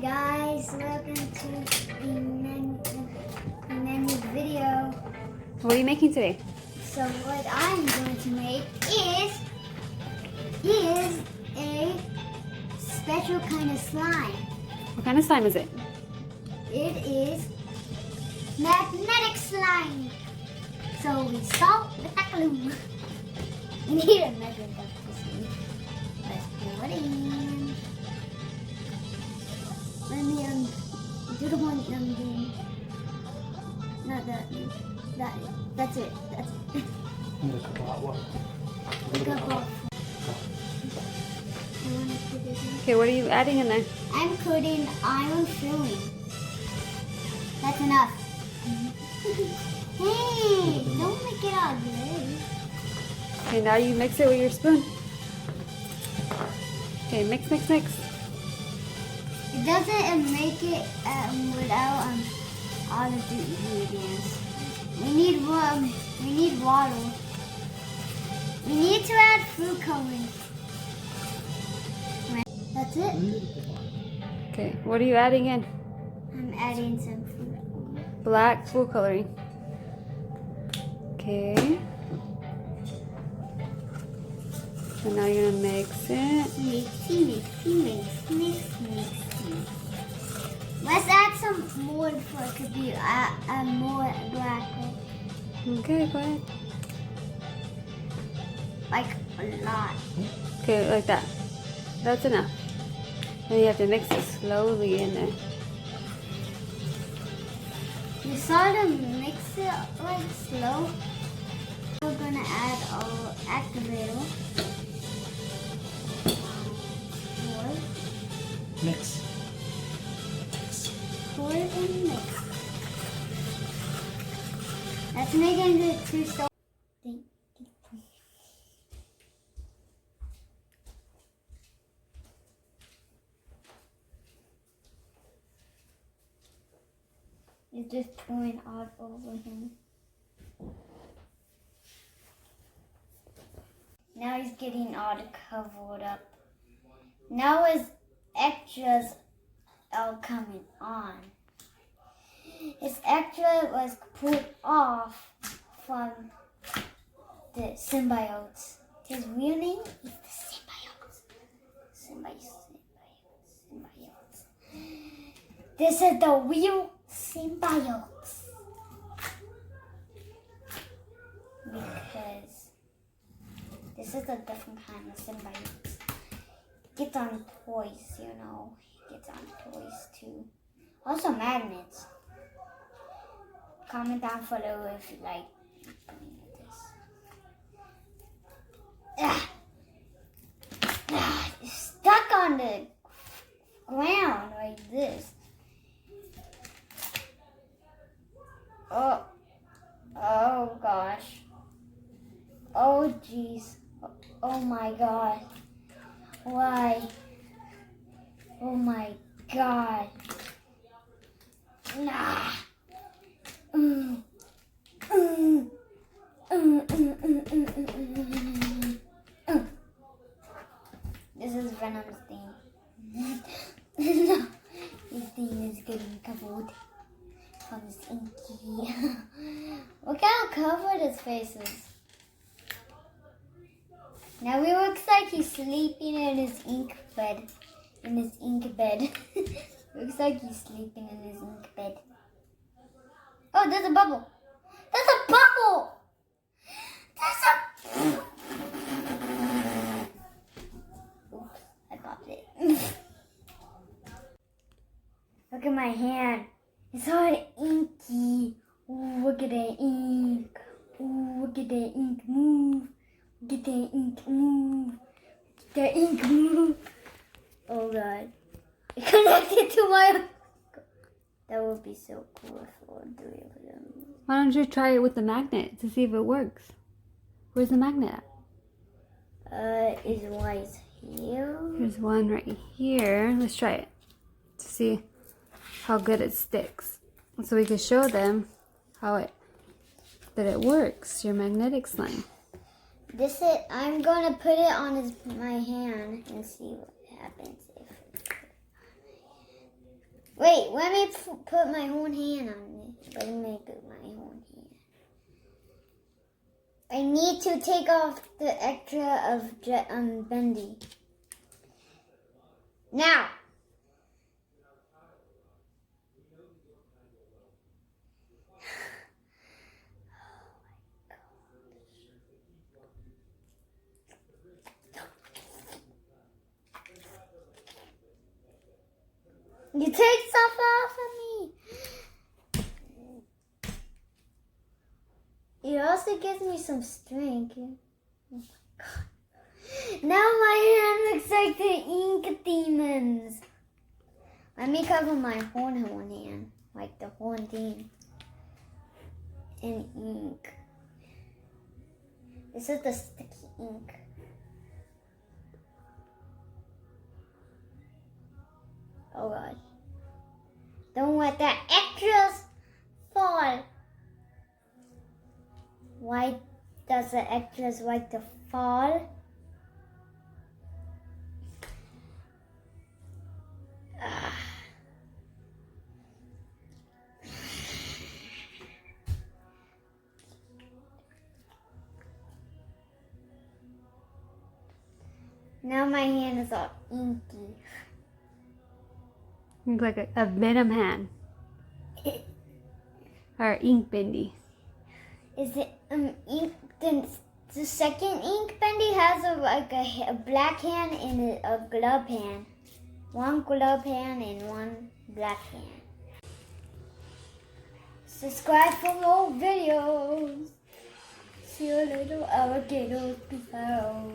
guys, welcome to the video. What are you making today? So what I'm going to make is a special kind of slime. What kind of slime is it? It is magnetic slime. So we start with the glue. We need a measuring cup to see. Let's pour it in. Let me do the one doing. Not that's it. That's it. Need a cup of hot water. A cup of. I want to put this in. Okay, what are you adding in there? I'm putting iron filling. That's enough. Hey, don't make it all good. Okay, now you mix it with your spoon. Okay, mix, mix, mix. It doesn't make it without all of the ingredients. We need water. We need to add food coloring. That's it. Okay, what are you adding in? I'm adding some food coloring. Black food coloring. Okay. And now you're gonna mix it. Mix. Let's add some more for it to be more black. Okay, go ahead. Like a lot. Okay, like that. That's enough. Then you have to mix it slowly in there. You sort of mix it like slow. We're gonna add our activator. Mix. Pour it and mix. Let's make it into two so. It's just pouring all over him. Now he's getting all covered up. Now his extras are coming on. His extra was put off from the symbiotes. His real name is the symbiotes. Symbiotes. This is the real symbiotes. Because this is a different kind of symbiotes. Gets on toys, you know. Gets on toys too. Also magnets. Comment down below if you like this. It's stuck on the ground like this. Oh gosh. Oh jeez. Oh my god. Why? Oh my god. Nah. This is Venom's thing. No, his thing is getting covered from his inky. Look how covered his face is. Now he looks like he's sleeping in his ink bed. Looks like he's sleeping in his ink bed. Oh, there's a bubble. Oops, I got it. Look at my hand. It's all inky. Ooh, look at that ink. Ooh, look at that ink move. Get that ink move. Get that ink move. Oh god. It connected to my... That would be so cool if all three of them. Why don't you try it with the magnet to see if it works? Where's the magnet at? Is one here? There's one right here. Let's try it to see how good it sticks. So we can show them that it works, your magnetic slime. I'm gonna put it on my hand and see what happens if Wait, let me put my own hand on it. Let me put my own hand. I need to take off the extra of Bendy. Now. You take stuff off of me. It also gives me some strength. Oh my god. Now my hand looks like the ink demons. Let me cover my horn hand. Like the horn thing. In ink. This is the sticky ink. Oh gosh. Don't let that extras fall. Why does the extras like to fall? Now my hand is all inky. Looks like a venom hand. Or ink Bendy. Is it ink? The second ink Bendy has a black hand and a glove hand. One glove hand and one black hand. Subscribe for more videos. See you later, alligators. Peace out.